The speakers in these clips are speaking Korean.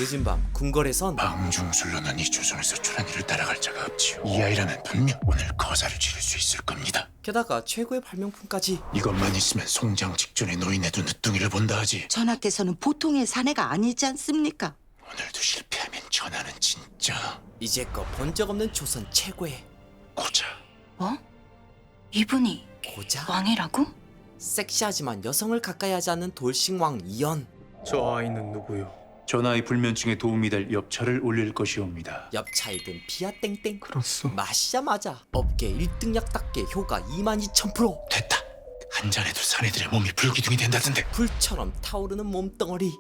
늦은 밤 궁궐에선 방중술로는 이 조선에서 초란이를 따라갈 자가 없지요. 이 아이라면 분명 오늘 거사를 치를 수 있을 겁니다. 게다가 최고의 발명품까지. 이것만 있으면 송장 직전에 노인네도 늦둥이를 본다 하지. 전하께서는 보통의 사내가 아니지 않습니까? 오늘도 실패하면 전하는 진짜 이제껏 본 적 없는 조선 최고의 고자. 뭐? 이분이 고자? 왕이라고? 섹시하지만 여성을 가까이 하지 않는 돌싱왕 이연. 저 아이는 누구요? 전하의 불면증에 도움이 될 엽차를 올릴 것이옵니다. 엽차이든 비아 땡땡. 그렇소. 마시자마자 업계 1등약답게 효과 22,000%. 됐다. 한 잔에도 사내들의 몸이 불기둥이 된다던데. 불처럼 타오르는 몸덩어리.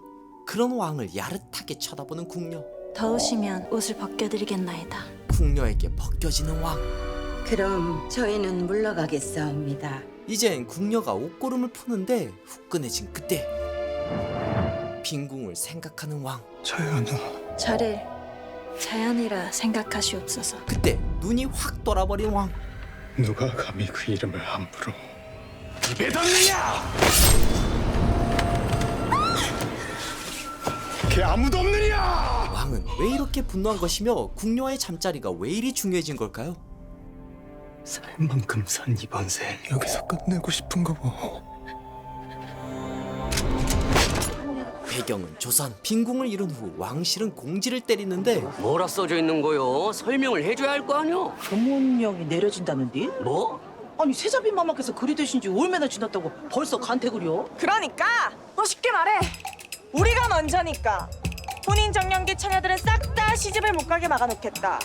그런 왕을 야릇하게 쳐다보는 궁녀. 더우시면 옷을 벗겨드리겠나이다. 궁녀에게 벗겨지는 왕. 그럼 저희는 물러가겠사옵니다. 이젠 궁녀가 옷고름을 푸는데 후끈해진 그때 빈궁을 생각하는 왕. 자연아. 저를 자연이라 생각하시옵소서. 그때 눈이 확 돌아버린 왕. 누가 감히 그 이름을 함부로? 입에 덮느냐! 걔 아무도 없느냐! 왕은 왜 이렇게 분노한 것이며 궁녀와의 잠자리가 왜 이리 중요해진 걸까요? 살 만큼 산 이번 생 여기서 끝내고 싶은가 봐. 배경은 조선. 빈궁을 이룬 후 왕실은 공지를 때리는데 뭐라 써져 있는 거요? 설명을 해줘야 할 거 아니오? 금운령이 내려진다는데? 뭐? 아니 세자빈 마마께서 그리 되신 지 얼마나 지났다고 벌써 간택을요? 그러니까 너 쉽게 말해 우리가 먼저니까 혼인 정년기 처녀들은 싹 다 시집을 못 가게 막아놓겠다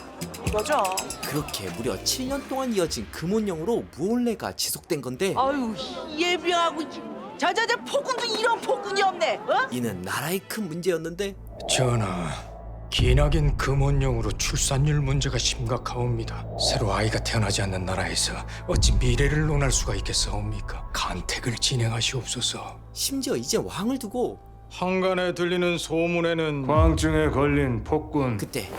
이거죠. 그렇게 무려 7년 동안 이어진 금혼령으로 무혼례가 지속된 건데 아유 예비하고 자자자 폭군도 이런 폭군이 없네. 어? 이는 나라의 큰 문제였는데 전하, 기나긴 금혼령으로 출산율 문제가 심각하옵니다. 새로 아이가 태어나지 않는 나라에서 어찌 미래를 논할 수가 있겠사옵니까? 간택을 진행하시옵소서. 심지어 이제 왕을 두고 한간에 들리는 소문에는 광증에 걸린 폭군, 그때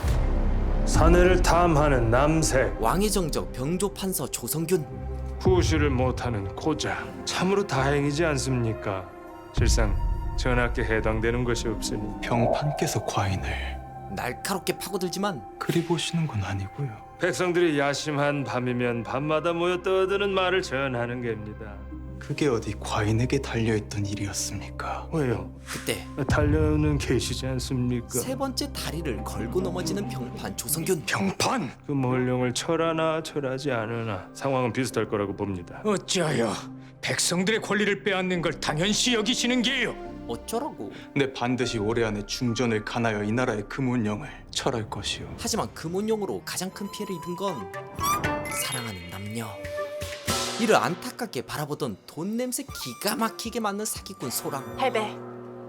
사내를 탐하는 남색, 왕의 정적 병조 판서 조성균. 후시를 못하는 고자. 참으로 다행이지 않습니까? 실상 전하께 해당되는 것이 없으니 병판께서 과인을 날카롭게 파고들지만 그리 보시는 건 아니고요. 백성들이 야심한 밤이면 밤마다 모여 떠드는 말을 전하는 겁니다. 그게 어디 과인에게 달려있던 일이었습니까? 왜요? 그때 달려는 계시지 않습니까? 세 번째 다리를 걸고 넘어지는 병판 조성균. 병판! 그 몰령을 철하나 철하지 않으나 상황은 비슷할 거라고 봅니다. 어찌하여 백성들의 권리를 빼앗는 걸 당연시 여기시는 게요? 어쩌라고. 내 반드시 올해 안에 중전을 간하여 이 나라의 금운령을 철할 것이오. 하지만 금혼령으로 가장 큰 피해를 입은 건 사랑하는 남녀. 이를 안타깝게 바라보던 돈 냄새 기가 막히게 맡는 사기꾼 소랑. 할배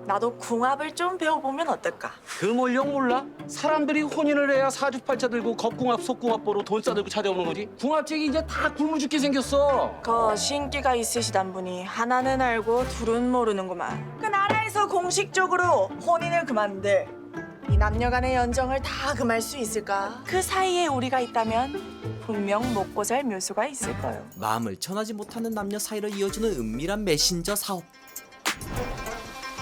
나도 궁합을 좀 배워보면 어떨까. 금올령 몰라? 사람들이 혼인을 해야 사주팔자 들고 겁궁합 속궁합 보러 돈 싸들고 찾아오는 거지. 궁합책이 이제 다 굶어 죽게 생겼어. 그 신기가 있으시단 분이 하나는 알고 둘은 모르는구만. 그 나라에서 공식적으로 혼인을 그만들 이 남녀 간의 연정을 다 금할 수 있을까? 그 사이에 우리가 있다면 분명 먹고 살 묘수가 있을 거요. 마음을 전하지 못하는 남녀 사이를 이어주는 은밀한 메신저 사업.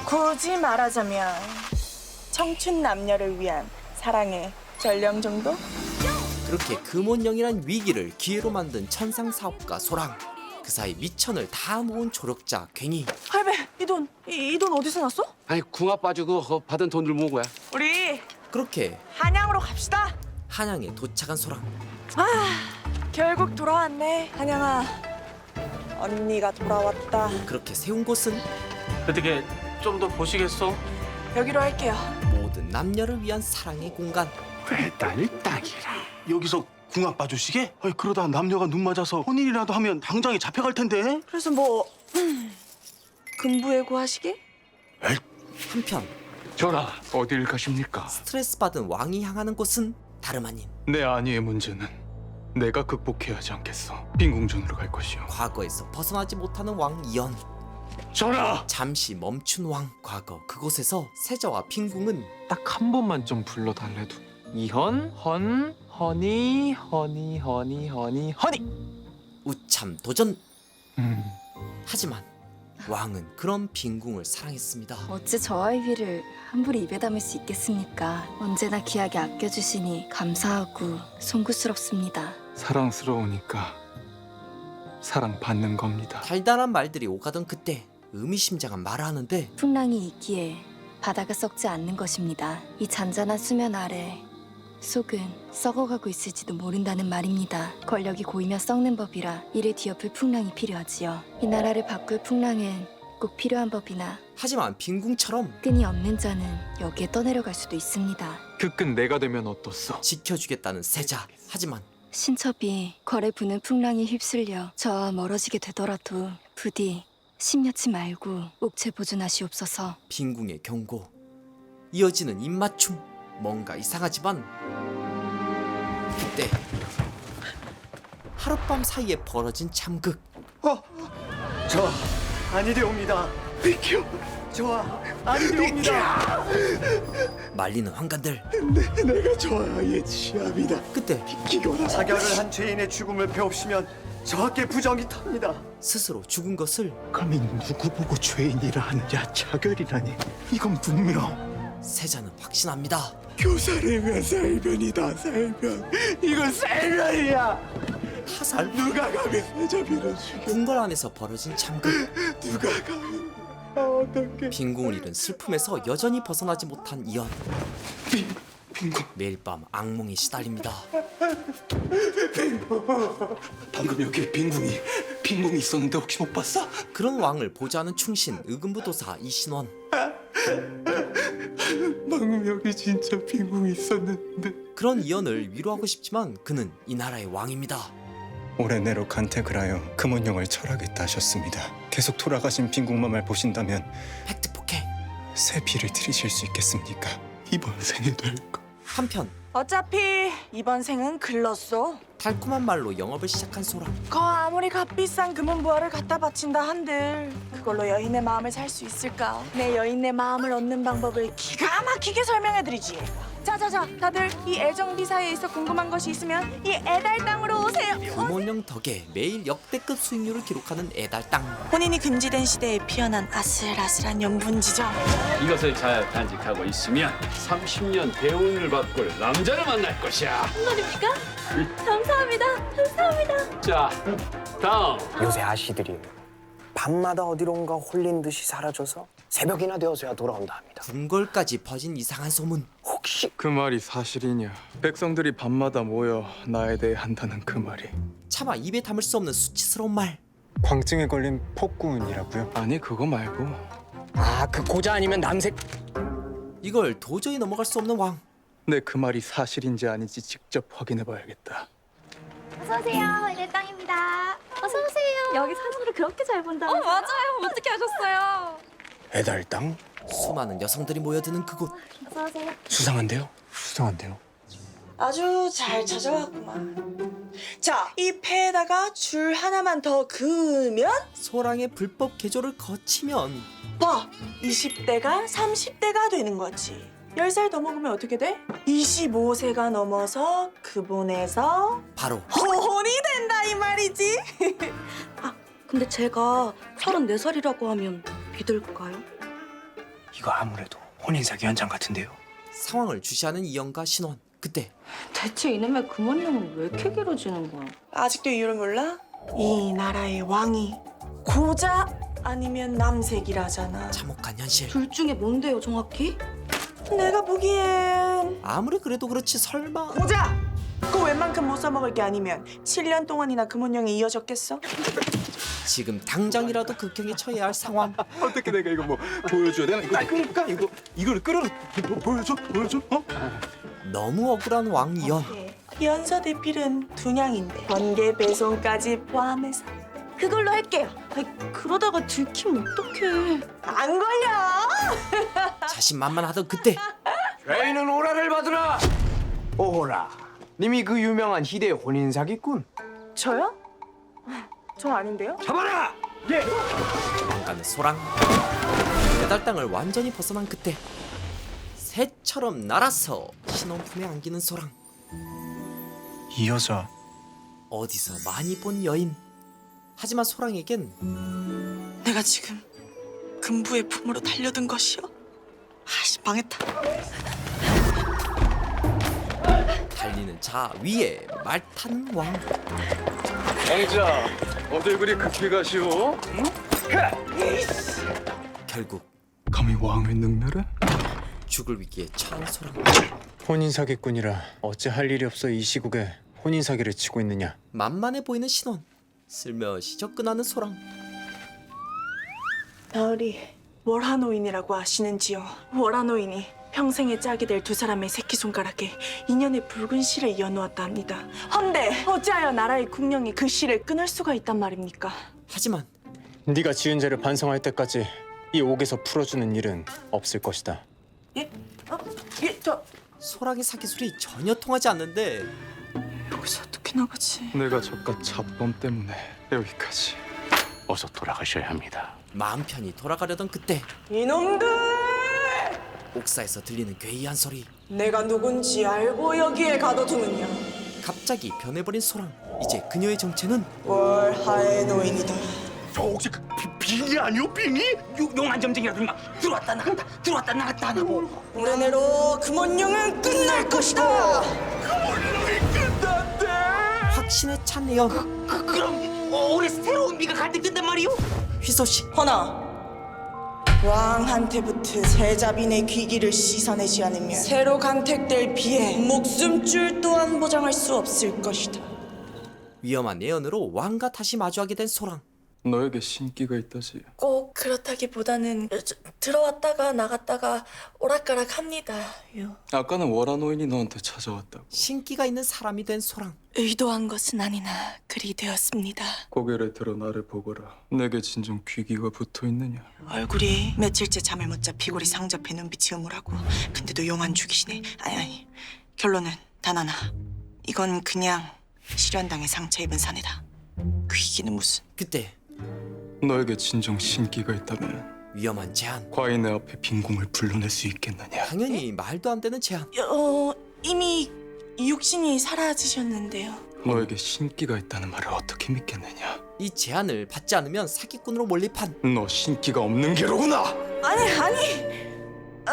굳이 말하자면 청춘 남녀를 위한 사랑의 전령 정도? 그렇게 금혼령이란 위기를 기회로 만든 천상 사업가 소랑. 그 사이 미천을 다 모은 조력자 괭이. 할배 이 돈 어디서 났어? 아니 궁합 봐주고 받은 돈들 모은 거야. 우리 그렇게 한양으로 갑시다. 한양에 도착한 소랑. 결국 돌아왔네. 한양아 언니가 돌아왔다. 그렇게 세운 곳은 어떻게 좀 더 보시겠어? 여기로 할게요. 모든 남녀를 위한 사랑의 공간. 딸 딱이라. 여기서 궁합 봐주시게? 아이, 그러다 남녀가 눈 맞아서 혼인이라도 하면 당장에 잡혀갈 텐데. 그래서 뭐 금부예고 하시게? 한편 전하, 어딜 가십니까? 스트레스 받은 왕이 향하는 곳은 다름 아닌 내 아니의 문제는 내가 극복해야 하지 않겠어. 빈궁전으로 갈 것이오. 과거에서 벗어나지 못하는 왕 이연. 전하! 잠시 멈춘 왕. 과거 그곳에서 세자와 빈궁은 딱 한 번만 좀 불러달래도. 이현, 허니. 우참 도전. 하지만 왕은 그런 빈궁을 사랑했습니다. 어찌 저 아이비를 함부로 입에 담을 수 있겠습니까? 언제나 귀하게 아껴주시니 감사하고 송구스럽습니다. 사랑스러우니까 사랑받는 겁니다. 달달한 말들이 오가던 그때 의미심장한 말을 하는데 풍랑이 있기에 바다가 썩지 않는 것입니다. 이 잔잔한 수면 아래 속은 썩어가고 있을지도 모른다는 말입니다. 권력이 고이면 썩는 법이라 이를 뒤엎을 풍랑이 필요하지요. 이 나라를 바꿀 풍랑은 꼭 필요한 법이나 하지만 빈궁처럼 끈이 없는 자는 여기에 떠내려갈 수도 있습니다. 그 끈 내가 되면 어떻소? 지켜주겠다는 세자. 하지만 신첩이 거래 부는 풍랑에 휩쓸려 저와 멀어지게 되더라도 부디 심려치 말고 옥체 보존하시옵소서. 빈궁의 경고. 이어지는 입맞춤. 뭔가 이상하지만 그때 하룻밤 사이에 벌어진 참극. 저 아니되옵니다. 비켜. 저 아니되옵니다. 말리는 환관들. 내가 저 아이의 취합이다. 그때 비키거라. 자결을 한 죄인의 죽음을 배웁시면 저밖에 부정이 탑니다. 스스로 죽은 것을 감히 누구 보고 죄인이라 하느냐. 자결이라니. 이건 분명 세자는 확신합니다. 교사를 살변이다. 살변. 이건 살변이야. 타살? 누가 감히 세자비를 죽여. 궁궐 안에서 벌어진 참극. 누가 감히. 어떻게. 빈궁을 잃은 슬픔에서 여전히 벗어나지 못한 이연. 빈궁. 매일 밤 악몽에 시달립니다. 방금 여기 빈궁이 있었는데 혹시 못 봤어? 그런 왕을 보좌하는 충신 의금부도사 이신원. 방금 여기 진짜 빈궁이 있었는데. 그런 이연을 위로하고 싶지만 그는 이 나라의 왕입니다. 올해 내로 간택을 하여 금원령을 철하겠다 하셨습니다. 계속 돌아가신 빈궁맘을 보신다면 팩트 폭행. 새 비를 들이실 수 있겠습니까? 이번 생에 될까? 한편 어차피 이번 생은 글렀어. 달콤한 말로 영업을 시작한 소라. 거 아무리 값비싼 금은부화를 갖다 바친다 한들 그걸로 여인의 마음을 살 수 있을까? 내 여인의 마음을 얻는 방법을 기가 막히게 설명해드리지. 자자자, 다들 이 애정비사에 있어 궁금한 것이 있으면 이 애달땅으로 오세요. 금원령 덕에 매일 역대급 수익률을 기록하는 애달땅. 혼인이 금지된 시대에 피어난 아슬아슬한 연분지죠. 이것을 잘 간직하고 있으면 30년 대운을 바꿀 남자를 만날 것이야. 정말입니까? 감사합니다. 감사합니다. 자, 다음. 요새 아씨들이 밤마다 어디론가 홀린 듯이 사라져서 새벽이나 되어서야 돌아온다 합니다. 궁궐까지 퍼진 이상한 소문. 혹시 그 말이 사실이냐? 백성들이 밤마다 모여 나에 대해 한다는 그 말이 차마 입에 담을 수 없는 수치스러운 말. 광증에 걸린 폭군이라고요? 아니 그거 말고 그 고자 아니면 남색. 이걸 도저히 넘어갈 수 없는 왕. 내 그 말이 사실인지 아닌지 직접 확인해봐야겠다. 어서 오세요. 애달땅입니다. 어서 오세요. 여기 사진으로 그렇게 잘 본다면서요? 맞아요. 어떻게 하셨어요? 애달땅? 수많은 여성들이 모여드는 그곳. 어서 오세요. 수상한데요? 수상한데요? 아주 잘 찾아왔구만. 자, 이 패에다가 줄 하나만 더 그으면 소랑의 불법 개조를 거치면 봐! 20대가 30대가 되는 거지. 10살 더 먹으면 어떻게 돼? 25세가 넘어서 그분에서 바로 혼이 된다 이 말이지. 근데 제가 34살이라고 하면 믿을까요? 이거 아무래도 혼인사기 현장 같은데요? 상황을 주시하는 이영과 신원. 그때 대체 이놈의 금원령은 왜 이렇게 길어지는 거야? 아직도 이유를 몰라? 이 나라의 왕이 고자 아니면 남색이라잖아. 참혹한 현실. 둘 중에 뭔데요, 정확히? 내가 보기엔 아무리 그래도 그렇지 설마. 고자! 그거 웬만큼 못 써먹을 게 아니면 7년 동안이나 금원령이 이어졌겠어? 지금 당장이라도 극형에 처해야 할 상황. 어떻게 내가 이거 뭐 보여줘야 되나? 이거 그러니까 이걸 끌어 보여줘? 어? 너무 억울한 왕 이연. 연서 대필은 두 냥인데 번개 배송까지 포함해서 그걸로 할게요. 그러다가 들키면 어떡해. 안 걸려! 자신만만하던 그때 죄인은 오라를 받으라! 오라, 님이 그 유명한 희대의 혼인사기꾼. 저요? 저 아닌데요? 잡아라! 예! 도망가는 소랑. 배달땅을 완전히 벗어난 그때 새처럼 날아서 신혼 품에 안기는 소랑. 이 여자 어디서 많이 본 여인. 하지만 소랑에겐 내가 지금 금부의 품으로 달려든 것이요. 아씨 망했다. 달리는 자 위에 말 타는 왕. 왕자, 어딜 그리 급히 가시오? 결국 감히 왕을 능멸해? 죽을 위기에 처한 소랑. 혼인 사기꾼이라 어찌 할 일이 없어 이 시국에 혼인 사기를 치고 있느냐? 만만해 보이는 신혼. 슬며시 접근하는 소랑. 나으리 월하노인이라고 아시는지요? 월하노인이 평생의 짝이 될 두 사람의 새끼손가락에 인연의 붉은 실을 이어놓았다 합니다. 헌데 어찌하여 나라의 국령이 그 실을 끊을 수가 있단 말입니까? 하지만 네가 지은 죄를 반성할 때까지 이 옥에서 풀어주는 일은 없을 것이다. 예? 예, 저 소랑의 사기술이 전혀 통하지 않는데 여기서 어떻게 나가지? 내가 저깟 잡범 때문에 여기까지. 어서 돌아가셔야 합니다. 마음 편히 돌아가려던 그때 이놈들! 옥사에서 들리는 괴이한 소리. 내가 누군지 알고 여기에 가둬두느냐? 갑자기 변해버린 소랑. 이제 그녀의 정체는 월하의 노인이다. 저 혹시 그 빙이 아니오 빙이? 용한 점쟁이라도 막 들어왔다 나갔다 안 하고. 올해 내로 금원령은 끝날 것이다. 확신에 찬 예언. 그럼 올해 새로운 미가 갈 때 뜬단 말이오? 휘소씨. 허나 왕한테부터 세자빈의 귀기를 씻어내지 않으면 새로 간택될 비에 목숨줄 또한 보장할 수 없을 것이다. 위험한 예언으로 왕과 다시 마주하게 된 소랑. 너에게 신기가 있다지. 꼭 그렇다기보다는 들어왔다가 나갔다가 오락가락합니다. 아까는 월하노인이 너한테 찾아왔다고. 신기가 있는 사람이 된 소랑. 의도한 것은 아니나 그리 되었습니다. 고개를 들어 나를 보거라. 내게 진정 귀기가 붙어 있느냐? 얼굴이 며칠째 잠을 못 자 피골이 상접해 눈빛이 음울하고 근데도 용한 죽이시네. 아니 결론은 단 하나. 이건 그냥 실현당해 상처 입은 사내다. 귀기는 무슨. 그때 너에게 진정 신기가 있다면 위험한 제안. 과인의 앞에 빈궁을 불러낼 수 있겠느냐? 당연히 말도 안 되는 제안. 이미 육신이 사라지셨는데요. 너에게 신기가 있다는 말을 어떻게 믿겠느냐? 이 제안을 받지 않으면 사기꾼으로 몰립한. 너 신기가 없는 게로구나. 아니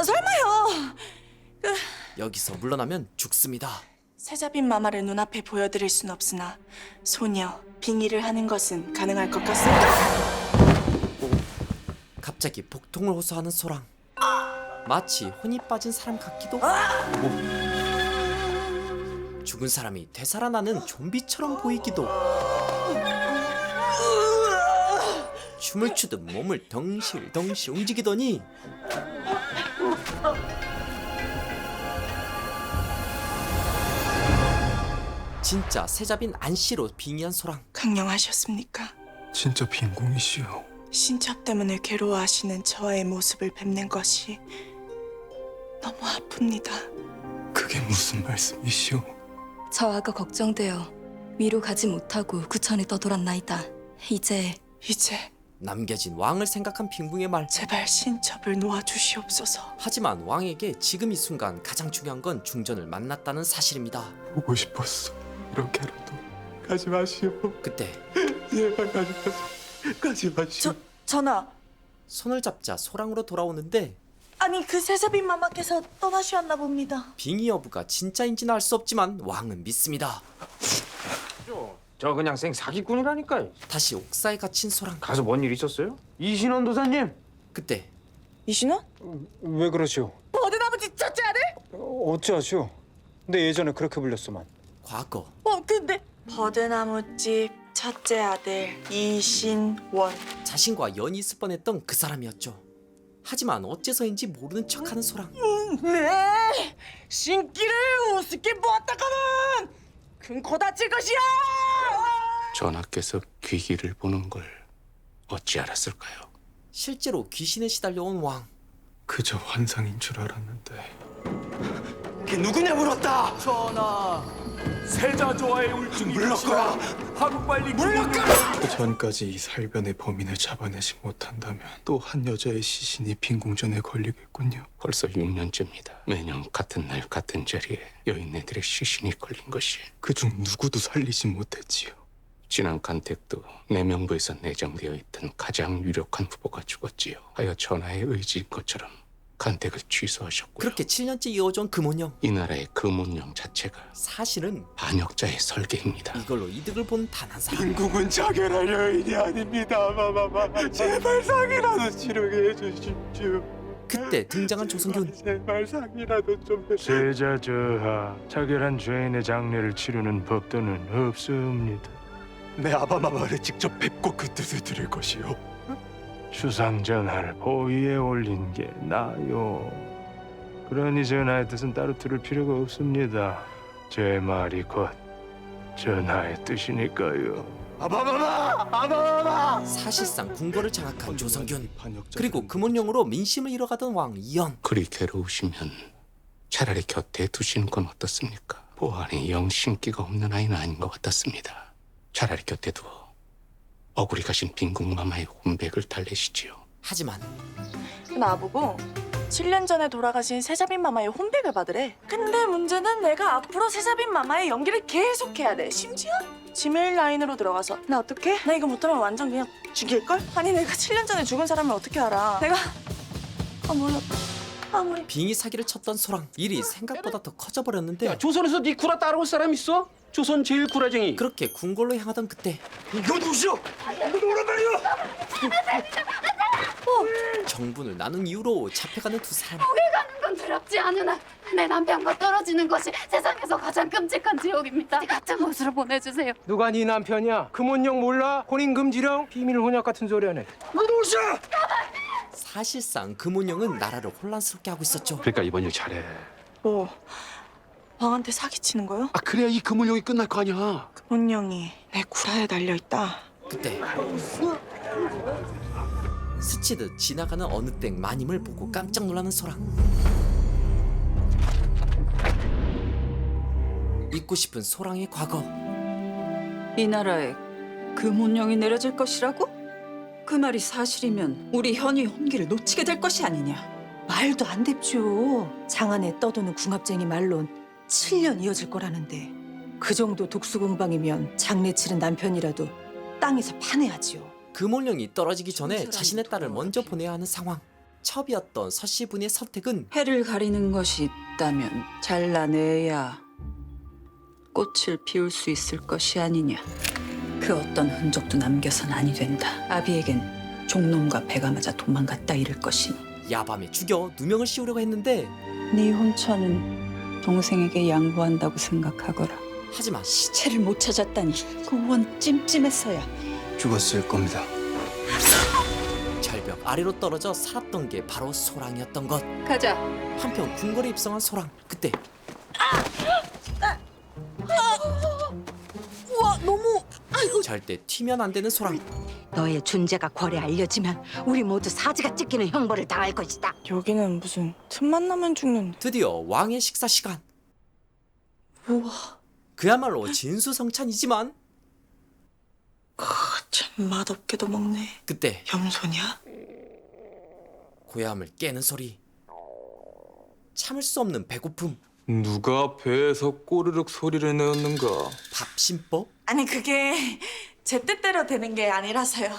설마요. 여기서 물러나면 죽습니다. 세자빈 마마를 눈앞에 보여드릴 순 없으나 소녀 빙의를 하는 것은 가능할 것 같습니다. 갑자기 복통을 호소하는 소랑. 마치 혼이 빠진 사람 같기도. 죽은 사람이 되살아나는 좀비처럼 보이기도. 춤을 추듯 몸을 덩실덩실 움직이더니 진짜 세자빈 안씨로 빙의한 소랑. 강령하셨습니까? 진짜 빈궁이시오. 신첩 때문에 괴로워하시는 저의 모습을 뵙는 것이 너무 아픕니다. 그게 무슨 말씀이시오? 저하가 걱정되어 위로 가지 못하고 구천에 떠돌았나이다. 이제 남겨진 왕을 생각한 빙붕의 말. 제발 신첩을 놓아주시옵소서. 하지만 왕에게 지금 이 순간 가장 중요한 건 중전을 만났다는 사실입니다. 보고 싶었어. 이렇게라도 가지 마시오. 그때 제발 가지 마시오. 전하. 손을 잡자 소랑으로 돌아오는데 아니 그 세자빈 마마께서 떠나셨나 봅니다. 빙의 여부가 진짜인지는 알 수 없지만 왕은 믿습니다. 저 그냥 생 사기꾼이라니까. 다시 옥사에 갇힌 소랑. 가서 뭔 일 있었어요? 이신원 도사님. 그때 이신원? 왜 그러시오? 버드나무지 첫째 아들? 어찌하시오? 내 예전에 그렇게 불렸소만. 과거. 근데 버드나무집 첫째 아들 이신원. 자신과 연이 있을 뻔했던 그 사람이었죠. 하지만 어째서인지 모르는 척하는 소랑. 네, 신기를 우습게 보았다가는 큰 코 다칠 것이야. 전하께서 귀기를 보는 걸 어찌 알았을까요? 실제로 귀신에 시달려온 왕. 그저 환상인 줄 알았는데. 그게 누구냐 물었다. 전하, 세자조와의 울증이 물러가라. 하루빨리 물러가라. 그 전까지 이 살변의 범인을 잡아내지 못한다면 또 한 여자의 시신이 빈궁전에 걸리겠군요. 벌써 6년째입니다. 매년 같은 날 같은 자리에 여인네들의 시신이 걸린 것이 그중 누구도 살리지 못했지요. 지난 간택도 내 명부에서 내정되어 있던 가장 유력한 후보가 죽었지요. 하여 전하의 의지인 것처럼 간택을 취소하셨고요. 그렇게 7년째 이어져온 금혼령. 이 나라의 금혼령 자체가 사실은 반역자의 설계입니다. 이걸로 이득을 본 단 한 사람. 빈궁은 자결할 여인이 아닙니다. 마마마. 제발 상이라도 치르게 해주십시오. 그때 등장한 조성균. 제발 상이라도 좀 세자 저하, 자결한 죄인의 장례를 치르는 법도는 없습니다. 내 아바마마를 직접 뵙고 그 뜻을 들을 것이요. 추상 전하를 보위에 올린 게 나요. 그러니 전하의 뜻은 따로 들을 필요가 없습니다. 제 말이 곧 전하의 뜻이니까요. 아바마마! 아바마마! 사실상 궁궐을 장악한 조성균. 그리고 금혼령으로 민심을 잃어가던 왕 이현. 그리 괴로우시면 차라리 곁에 두시는 건 어떻습니까? 보안에 영 신기가 없는 아이는 아닌 것 같았습니다. 차라리 곁에 두어 억울히 가신 빈궁마마의 혼백을 달래시지요. 하지만 나보고 7년 전에 돌아가신 세자빈 마마의 혼백을 받으래. 근데 문제는 내가 앞으로 세자빈 마마의 연기를 계속해야 돼. 심지어 지메일 라인으로 들어가서 나 어떡해? 나 이거 못하면 완전 그냥 죽일걸? 아니 내가 7년 전에 죽은 사람을 어떻게 알아? 내가 아무리 빙의 사기를 쳤던 소랑. 일이 생각보다 더 커져버렸는데 야, 조선에서 네 구라 따라올 사람 있어? 조선 제일 구라쟁이. 그렇게 궁궐로 향하던 그때 이거 누구시오? 이거 오란 말이오! 정분을 나눈 이유로 잡혀가는 두 사람. 가는 건 두렵지 않으나 내 남편과 떨어지는 것이 세상에서 가장 끔찍한 지옥입니다. 같은 곳으로 보내주세요. 누가 네 남편이야? 금혼령 몰라? 혼인금지령? 비밀 혼약 같은 소리 하네. 사실상 금혼령은 나라를 혼란스럽게 하고 있었죠. 그러니까 이번 일 잘해. 뭐 왕한테 사기치는 거요? 아 그래야 이 금혼령이 끝날 거 아니야. 금혼령이 내 구라에 달려있다. 그때 스치듯 지나가는 어느 땡 마님을 보고 깜짝 놀라는 소랑. 잊고 싶은 소랑의 과거. 이 나라에 금혼령이 내려질 것이라고? 그 말이 사실이면 우리 현이 혼기를 놓치게 될 것이 아니냐. 말도 안 됩죠. 장안에 떠도는 궁합쟁이 말론 7년 이어질 거라는데 그 정도 독수공방이면 장례 치른 남편이라도 땅에서 파내야지요. 금혼령이 떨어지기 전에 자신의 딸을 먼저 보내야 하는 상황. 첩이었던 서씨분의 선택은 해를 가리는 것이 있다면 잘라내야 꽃을 피울 수 있을 것이 아니냐. 그 어떤 흔적도 남겨선 아니 된다. 아비에겐 종놈과 배가 맞아 도망갔다 이를 것이니. 야밤에 죽여 누명을 씌우려고 했는데 네 혼처는 동생에게 양보한다고 생각하거라. 하지만 시체를 못 찾았다니 그 원 찜찜했어야. 죽었을 겁니다. 절벽 아래로 떨어져 살았던 게 바로 소랑이었던 것. 가자. 한편 궁궐에 입성한 소랑. 그때 우와 너무 절대 튀면 안 되는 소랑. 너의 존재가 궐에 알려지면 우리 모두 사지가 찢기는 형벌을 당할 것이다. 여기는 무슨 틈만 나면 죽는. 드디어 왕의 식사 시간. 우와 그야말로 진수성찬이지만 참 맛없게도 먹네. 그때 염소냐? 고야함을 깨는 소리. 참을 수 없는 배고픔. 누가 배에서 꼬르륵 소리를 내었는가? 밥심법? 아니 그게 제 뜻대로 되는 게 아니라서요.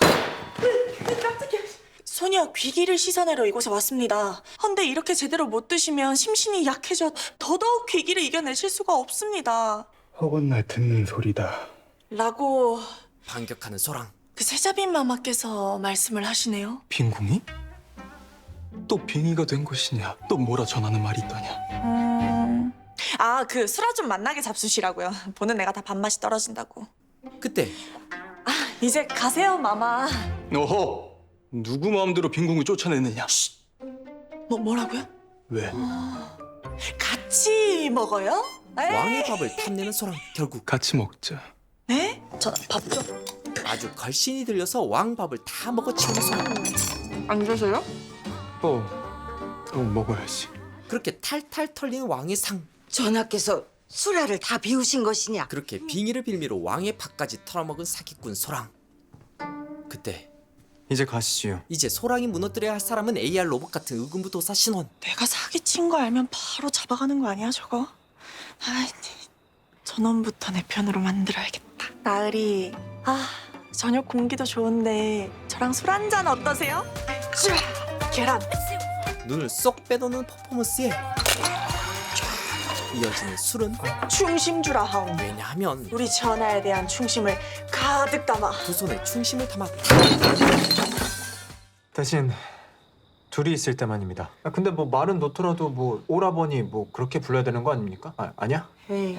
깜짝이야. 소녀 귀기를 씻어내러 이곳에 왔습니다. 헌데 이렇게 제대로 못 드시면 심신이 약해져 더더욱 귀기를 이겨내실 수가 없습니다. 허건날 듣는 소리다. 라고 반격하는 소랑. 그 세자빈 마마께서 말씀을 하시네요. 빈궁이? 또 빙의가 된 것이냐? 또 뭐라 전하는 말이 있더냐? 아 그 수라 좀 만나게 잡수시라고요. 보는 내가 다 밥맛이 떨어진다고. 그때 이제 가세요 마마. 어허! 누구 마음대로 빈궁을 쫓아내느냐? 뭐라고요? 왜? 같이 먹어요? 에이. 왕의 밥을 탐내는 소랑. 결국 같이 먹자. 네? 저 밥 좀. 아주 걸신이 들려서 왕 밥을 다 먹어치우는 소랑. 안 드세요? 먹어야지. 그렇게 탈탈 털린 왕의 상. 전하께서 수라를 다 비우신 것이냐. 그렇게 빙의를 빌미로 왕의 밥까지 털어먹은 사기꾼 소랑. 그때 이제 가시지요. 이제 소랑이 무너뜨려야 할 사람은 AR 로봇 같은 의금부도사 신원. 내가 사기친 거 알면 바로 잡아가는 거 아니야 저거? 아이 저놈부터 내 편으로 만들어야겠다. 나으리 아, 저녁 공기도 좋은데 저랑 술 한잔 어떠세요? 쭈! 계란. 눈을 쏙 빼놓는 퍼포먼스에 이어지는 술은 충심주라 하오. 왜냐하면 우리 전하에 대한 충심을 가득 담아. 두 손에 충심을 담아 대신 둘이 있을 때만입니다. 근데 뭐 말은 놓더라도 뭐 오라버니 뭐 그렇게 불러야 되는 거 아닙니까? 아니야? 에이,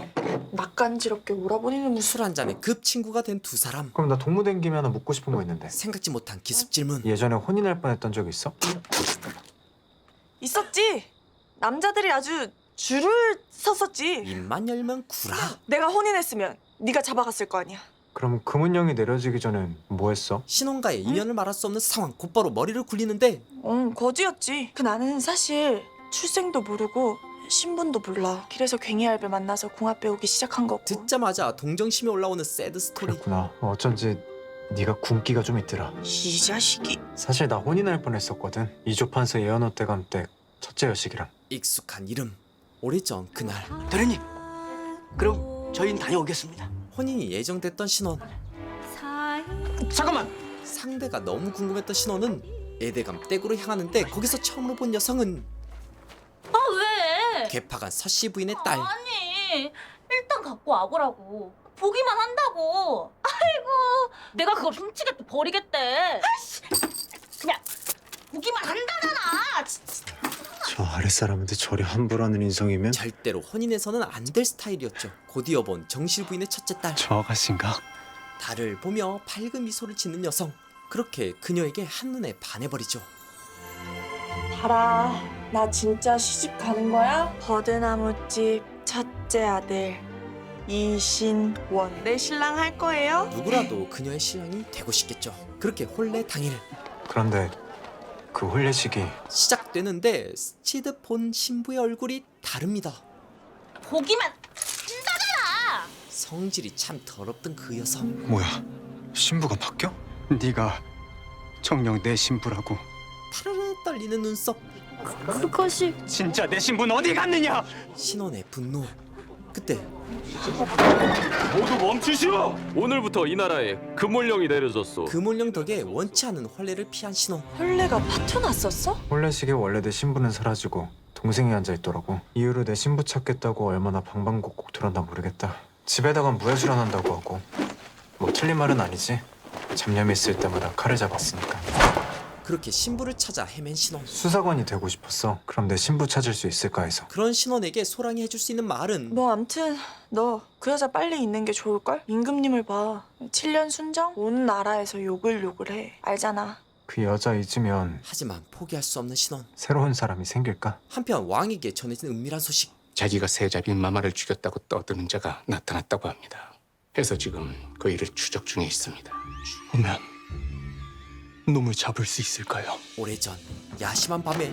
낯간지럽게 오라버니는 무슨. 술 한 잔에 급 친구가 된 두 사람. 그럼 나 동무된 김에 하나 묻고 싶은 거 있는데. 생각지 못한 기습 질문. 예전에 혼인할 뻔했던 적 있어? 있었지. 남자들이 아주 줄을 섰었지. 입만 열면 구라. 내가 혼인했으면 네가 잡아갔을 거 아니야. 그럼 금은령이 내려지기 전엔 뭐 했어? 신혼과의 인연을 말할 수 없는 상황. 곧바로 머리를 굴리는데 거지였지. 그 나는 사실 출생도 모르고 신분도 몰라. 길에서 괭이알배 만나서 궁합 배우기 시작한 거고. 듣자마자 동정심이 올라오는 새드 스토리. 그랬구나. 어쩐지 네가 굶기가 좀 있더라. 이 자식이. 사실 나 혼인할 뻔했었거든. 이조판서 예언호 때감 때 첫째 여식이랑. 익숙한 이름. 오래전 그날 대리님, 그럼 저희는 다녀오겠습니다. 혼인이 예정됐던 신혼. 잠깐만. 상대가 너무 궁금했던 신혼은 애대감 댁으로 향하는데 거기서 처음으로 본 여성은 아 왜? 개파간 서씨 부인의 딸. 아니 일단 갖고 와보라고. 보기만 한다고. 아이고 내가 그걸 훔치겠대 버리겠대. 아이씨, 그냥 보기만 한다잖아. 저 아랫사람한테 저리 함부로 하는 인성이면 절대로 혼인해서는 안 될 스타일이었죠. 곧 이어본 정실 부인의 첫째 딸. 저 아가씨인가? 달을 보며 밝은 미소를 짓는 여성. 그렇게 그녀에게 한눈에 반해버리죠. 달아, 나 진짜 시집 가는 거야? 버드나무집 첫째 아들 이신원 내 신랑 할 거예요? 누구라도 그녀의 신랑이 되고 싶겠죠. 그렇게 혼례 당일 그런데 그 혼례식이 시작되는데 스치듯 본 신부의 얼굴이 다릅니다. 보기만 한다잖아. 성질이 참 더럽던 그 여성. 뭐야? 신부가 바뀌어? 네가 정녕 내 신부라고? 타르르 떨리는 눈썹. 그것이 진짜 내 신부는 어디 갔느냐? 신혼의 분노. 그때 모두 멈추시오! 오늘부터 이 나라에 금원령이 내려졌소. 금원령 덕에 원치 않은 혼례를 피한 신혼. 혼례가 파토났었어? 혼례식에 원래 내 신부는 사라지고 동생이 앉아있더라고. 이후로 내 신부 찾겠다고 얼마나 방방곡곡 들었나 모르겠다. 집에다가 무해수련한다고 하고. 뭐 틀린 말은 아니지. 잡념이 있을 때마다 칼을 잡았으니까. 그렇게 신부를 찾아 헤맨 신혼. 수사관이 되고 싶었어. 그럼 내 신부 찾을 수 있을까 해서. 그런 신혼에게 소랑이 해줄 수 있는 말은 뭐 암튼 너 그 여자 빨리 있는 게 좋을걸? 임금님을 봐. 7년 순정? 온 나라에서 욕을 해. 알잖아. 그 여자 잊으면 하지만 포기할 수 없는 신혼. 새로운 사람이 생길까? 한편 왕에게 전해진 은밀한 소식. 자기가 세자빈 마마를 죽였다고 떠드는 자가 나타났다고 합니다. 해서 지금 그 일을 추적 중에 있습니다. 오면 놈을 잡을 수 있을까요? 오래전 야심한 밤에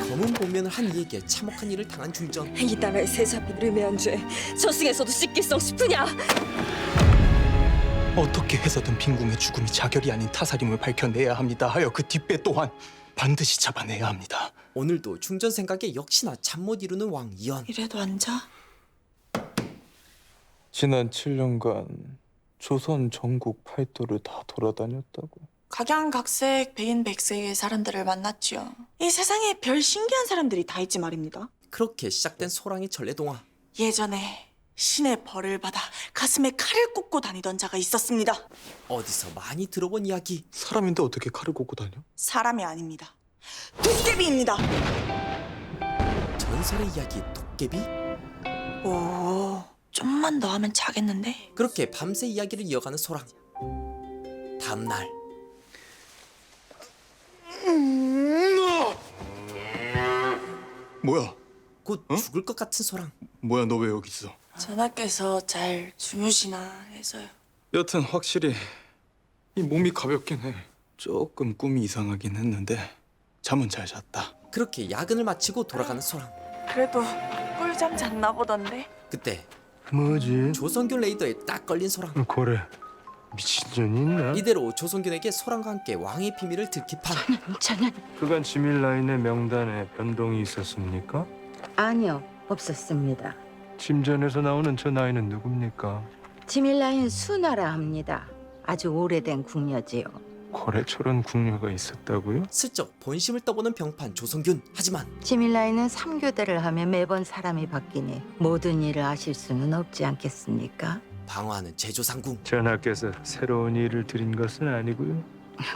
검은 복면을 한 이에게 참혹한 일을 당한 중전. 이 나라의 세자빈 르메한 죄 저승에서도 씻길성 싶으냐? 어떻게 해서든 빈궁의 죽음이 자결이 아닌 타살임을 밝혀내야 합니다 하여 그 뒷배 또한 반드시 잡아내야 합니다. 오늘도 중전 생각에 역시나 잠 못 이루는 왕 이연. 이래도 앉아? 지난 7년간 조선 전국 팔도를 다 돌아다녔다고. 각양각색 백인백색의 사람들을 만났지요. 이 세상에 별 신기한 사람들이 다 있지 말입니다. 그렇게 시작된 소랑의 전래동화. 예전에 신의 벌을 받아 가슴에 칼을 꽂고 다니던 자가 있었습니다. 어디서 많이 들어본 이야기. 사람인데 어떻게 칼을 꽂고 다녀? 사람이 아닙니다. 도깨비입니다. 전설의 이야기 도깨비? 오, 좀만 더 하면 자겠는데? 그렇게 밤새 이야기를 이어가는 소랑. 다음 날 뭐야? 곧 죽을 것 같은 소랑. 뭐야, 너 왜 여기 있어? 전하께서 잘 주무시나 해서요. 여튼 확실히 이 몸이 가볍긴 해. 조금 꿈이 이상하긴 했는데 잠은 잘 잤다. 그렇게 야근을 마치고 돌아가는 소랑. 그래도 꿀잠 잤나 보던데? 그때 뭐지? 조선균 레이더에 딱 걸린 소랑. 그래. 미친 년이 있나? 이대로 조선균에게 소랑과 함께 왕의 비밀을 들킵한. 저는 그간 지밀 라인의 명단에 변동이 있었습니까? 아니요 없었습니다. 침전에서 나오는 저 나이는 누굽니까? 지밀라인 수나라 합니다. 아주 오래된 궁녀지요. 거래처럼 궁녀가 있었다고요? 슬쩍 본심을 떠보는 병판 조성균. 하지만 지밀라인은 3교대를 하면 매번 사람이 바뀌니 모든 일을 아실 수는 없지 않겠습니까? 방어하는 제조상궁. 전하께서 새로운 일을 드린 것은 아니고요.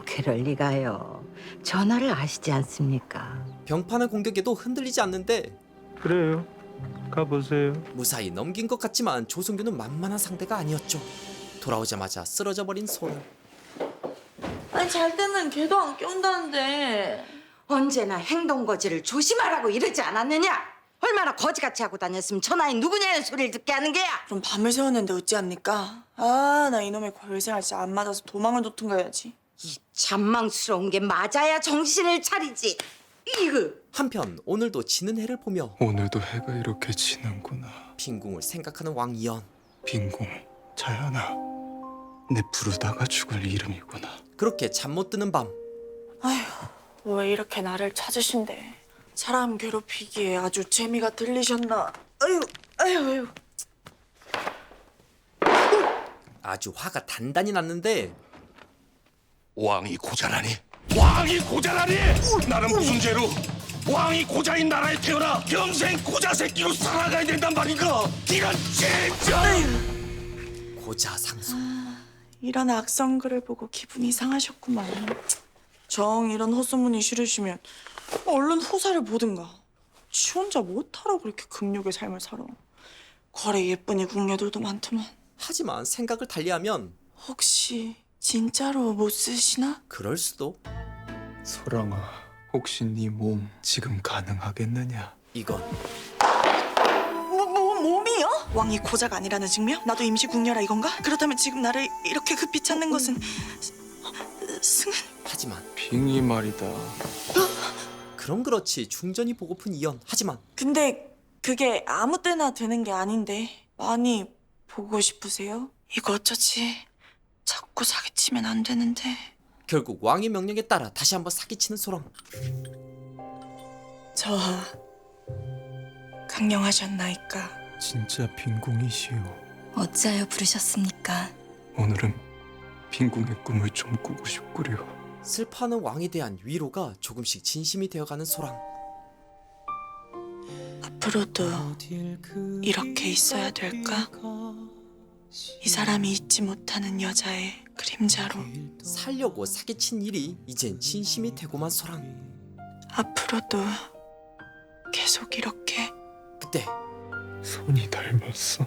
그럴 리가요. 전하를 아시지 않습니까? 병판의 공격에도 흔들리지 않는데 그래요. 가보세요. 무사히 넘긴 것 같지만 조성균은 만만한 상대가 아니었죠. 돌아오자마자 쓰러져 버린 소라. 아니 잘 때는 걔도 안 깨운다는데. 언제나 행동거지를 조심하라고 이러지 않았느냐? 얼마나 거지같이 하고 다녔으면 전하인 누구냐는 소리를 듣게 하는 게야. 그럼 밤을 새웠는데 어찌합니까? 아, 나 이놈의 걸생활 진짜 안 맞아서 도망을 놓든가 해야지. 이 잔망스러운 게 맞아야 정신을 차리지. 이거. 한편 오늘도 지는 해를 보며 오늘도 해가 이렇게 지는구나. 빈궁을 생각하는 왕이연. 빈궁, 자연아. 내 부르다가 죽을 이름이구나. 그렇게 잠 못 드는 밤. 아휴, 왜 이렇게 나를 찾으신대? 사람 괴롭히기에 아주 재미가 들리셨나? 아유, 아유, 아유. 아주 화가 단단히 났는데 왕이 고자라니? 왕이 고자라니? 나는 무슨 죄로 왕이 고자인 나라에 태어나 평생 고자 새끼로 살아가야 된단 말인가? 이런 진짜! 고자 상속. 이런 악성글을 보고 기분이 이상하셨구만. 정 이런 헛소문이 싫으시면 얼른 후사를 보든가. 지 혼자 못하라고 그렇게 금욕의 삶을 살아. 거래 예쁜이 궁녀들도 많더만. 하지만 생각을 달리하면 혹시 진짜로 못 쓰시나? 그럴 수도. 소랑아, 혹시 네 몸 지금 가능하겠느냐? 이건 몸이요? 왕이 고자가 아니라는 증명? 나도 임시 궁녀라 이건가? 그렇다면 지금 나를 이렇게 급히 찾는 것은 승은? 하지만 빙이 말이다. 그럼 그렇지 중전이 보고픈 이연. 하지만 근데 그게 아무 때나 되는 게 아닌데 많이 보고 싶으세요? 이거 어쩌지? 자꾸 사기치면 안 되는데. 결국 왕의 명령에 따라 다시 한번 사기치는 소랑. 저하 강령하셨나이까? 진짜 빈궁이시오. 어찌하여 부르셨습니까? 오늘은 빈궁의 꿈을 좀 꾸고 싶구려. 슬퍼하는 왕에 대한 위로가 조금씩 진심이 되어가는 소랑. 앞으로도 이렇게 있어야 될까? 이 사람이 잊지 못하는 여자의 그림자로 살려고 사기친 일이 이젠 진심이 되고만 소랑. 앞으로도 계속 이렇게. 그때 손이 닮았어.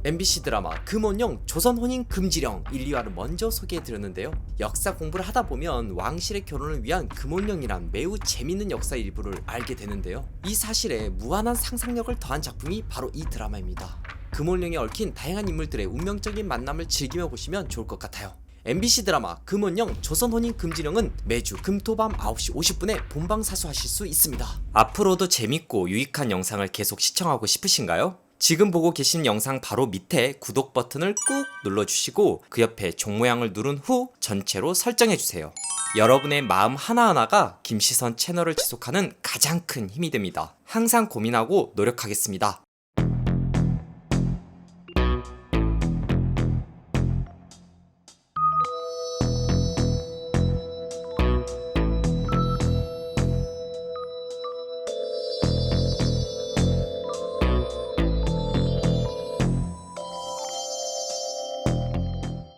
MBC 드라마 금원령 조선혼인 금지령 1, 2화를 먼저 소개해드렸는데요. 역사 공부를 하다 보면 왕실의 결혼을 위한 금원령이란 매우 재밌는 역사 일부를 알게 되는데요. 이 사실에 무한한 상상력을 더한 작품이 바로 이 드라마입니다. 금원령에 얽힌 다양한 인물들의 운명적인 만남을 즐기며 보시면 좋을 것 같아요. MBC 드라마 금원령 조선혼인 금지령은 매주 금토밤 9시 50분에 본방사수하실 수 있습니다. 앞으로도 재밌고 유익한 영상을 계속 시청하고 싶으신가요? 지금 보고 계신 영상 바로 밑에 구독 버튼을 꾹 눌러주시고 그 옆에 종 모양을 누른 후 전체로 설정해주세요. 여러분의 마음 하나하나가 김시선 채널을 지속하는 가장 큰 힘이 됩니다. 항상 고민하고 노력하겠습니다.